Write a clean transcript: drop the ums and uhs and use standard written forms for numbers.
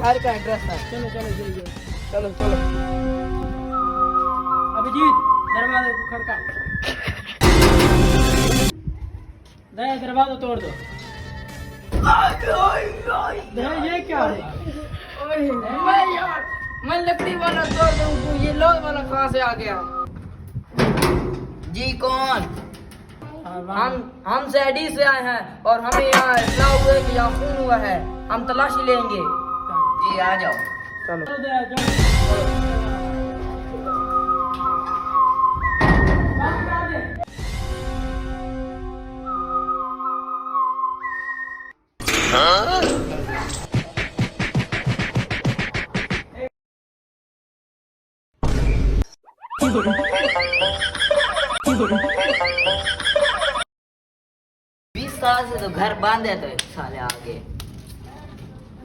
घर का एड्रेस है। चलो चलो जाइए। चलो चलो। अभिजीत दरवाजे को खड़का दया, दरवाजा तोड़ दो। दया ये क्या है? मैं लकड़ी वाला तोड़ दूं, तू ये लोहे वाला कहाँ से आ गया? जी कौन? हम सैडी से आए हैं और हमें यहाँ इतना हुआ है कि यहाँ खून हुआ है, हम तलाशी लेंगे। जी आ जाओ। चलो। चलो दया जाओ। बाहर आ दे। बीस साल से तो घर बांधे तो साले आगे